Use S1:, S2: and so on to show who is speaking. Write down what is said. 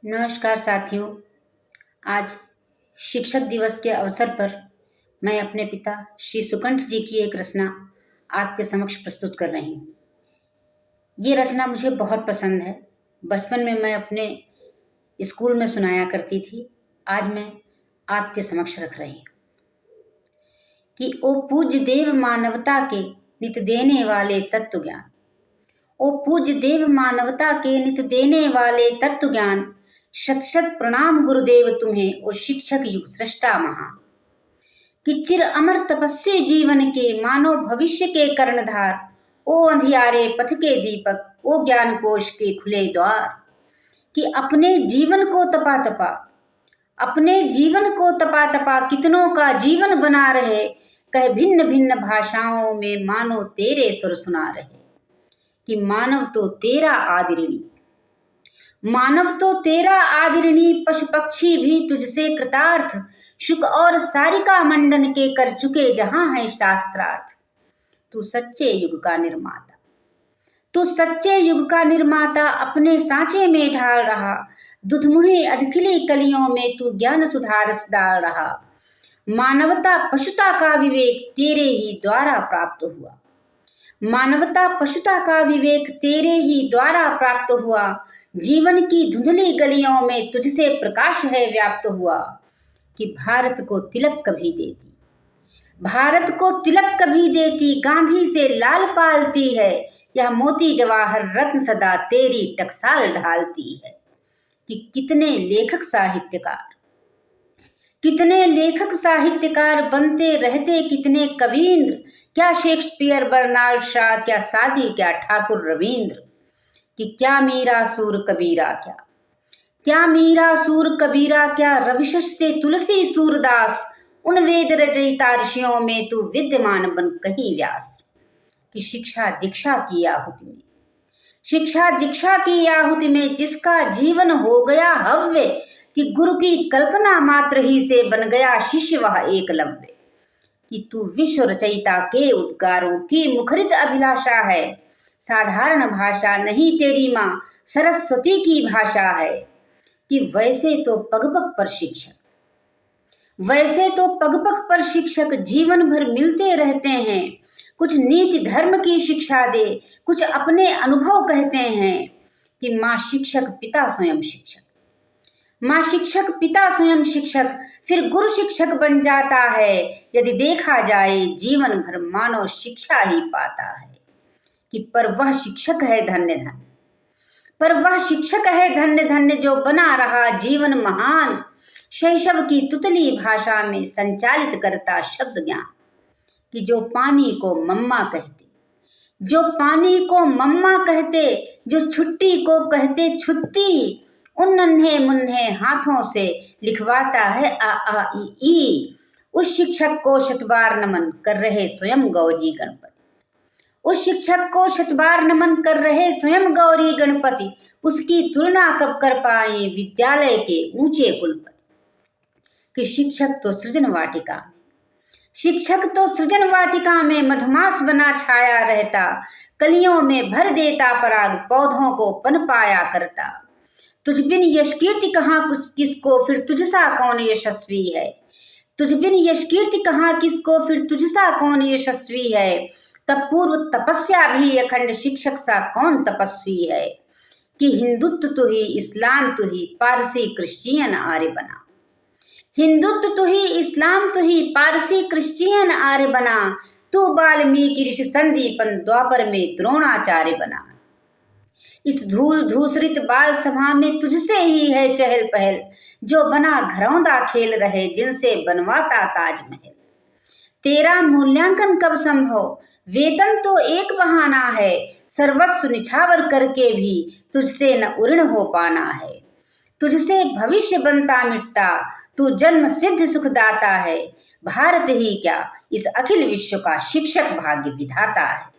S1: नमस्कार साथियों। आज शिक्षक दिवस के अवसर पर मैं अपने पिता श्री सुकंठ जी की एक रचना आपके समक्ष प्रस्तुत कर रही हूँ। ये रचना मुझे बहुत पसंद है। बचपन में मैं अपने स्कूल में सुनाया करती थी। आज मैं आपके समक्ष रख रही हूँ कि ओ पूज्य देव मानवता के नित देने वाले तत्व ज्ञान। ओ पूज्य देव मानवता के नित देने वाले तत्व ज्ञान। शत शत प्रणाम गुरुदेव तुम्हें, ओ शिक्षक युग सृष्टा महान। कि चिर अमर तपस्वी जीवन के मानो भविष्य के कर्णधार। ओ अंधियारे पथ के दीपक, ओ ज्ञान कोश के खुले द्वार। कि अपने जीवन को तपा तपा कितनों का जीवन बना रहे। कह भिन्न भिन्न भाषाओं में मानो तेरे सुर सुना रहे। कि मानव तो तेरा आदरणीय, पशु पक्षी भी तुझसे कृतार्थ। शुक और सारिका मंडन के कर चुके जहां है शास्त्रार्थ। तू सच्चे युग का निर्माता अपने सांचे में ढाल रहा। दुधमुहे अधखिली कलियों में तू ज्ञान सुधारस डाल रहा। मानवता पशुता का विवेक तेरे ही द्वारा प्राप्त हुआ। जीवन की धुंधली गलियों में तुझसे प्रकाश है व्याप्त हुआ। कि भारत को तिलक कभी देती गांधी से लाल पालती है। यह मोती जवाहर रत्न सदा तेरी टकसाल ढालती है। कि कितने लेखक साहित्यकार बनते रहते कितने कवींद्र। क्या शेक्सपियर बर्नार्ड शॉ, क्या सादी, क्या ठाकुर रविंद्र। कि क्या मीरा सूर कबीरा, क्या रविशस से तुलसी सूरदास। उन वेद रचयिता ऋषियों में तू विद्यमान बन कहीं व्यास। कि शिक्षा दीक्षा की आहुति में जिसका जीवन हो गया हव्य। कि गुरु की कल्पना मात्र ही से बन गया शिष्य वह एकलव्य। कि तू विश्व रचयिता के उद्गारों की मुखरित अभिलाषा है। साधारण भाषा नहीं तेरी माँ, सरस्वती की भाषा है। कि वैसे तो पग पग पर शिक्षक जीवन भर मिलते रहते हैं। कुछ नीति धर्म की शिक्षा दे, कुछ अपने अनुभव कहते हैं। कि माँ शिक्षक पिता स्वयं शिक्षक फिर गुरु शिक्षक बन जाता है। यदि देखा जाए जीवन भर मानव शिक्षा ही पाता है। कि पर वह शिक्षक है धन्य धन्य जो बना रहा जीवन महान। शैशव की तुतली भाषा में संचालित करता शब्द ज्ञान। कि जो पानी को मम्मा कहते, जो छुट्टी को कहते छुट्टी। उन नन्हे मुन्ने हाथों से लिखवाता है आ ई। उस शिक्षक को शतबार नमन कर रहे स्वयं गौरी गणपति। उसकी तुलना कब कर पाए विद्यालय के ऊंचे कुलपति। कि शिक्षक तो सृजन वाटिका में मधुमास बना छाया रहता। कलियों में भर देता पराग, पौधों को पनपाया करता। तुझ बिन यश कीर्ति कहाँ किसको, फिर तुझसा कौन यशस्वी है। तब पूर्व तपस्या भी अखंड, शिक्षक सा कौन तपस्वी है। कि हिंदुत्व तू ही, इस्लाम तू ही, पारसी क्रिश्चियन आर्य बना। तू वाल्मीकि ऋषि संदीपन द्वापर में द्रोणाचार्य बना। इस धूल धूसरित बाल सभा में तुझसे ही है चहल पहल। जो बना घरौंदा खेल रहे जिनसे बनवाता ताजमहल। तेरा मूल्यांकन कब संभव, वेतन तो एक बहाना है। सर्वस्व निछावर करके भी तुझसे न उऋण हो पाना है। तुझसे भविष्य बनता मिटता, तू जन्म सिद्ध सुखदाता है। भारत ही क्या इस अखिल विश्व का शिक्षक भाग्य विधाता है।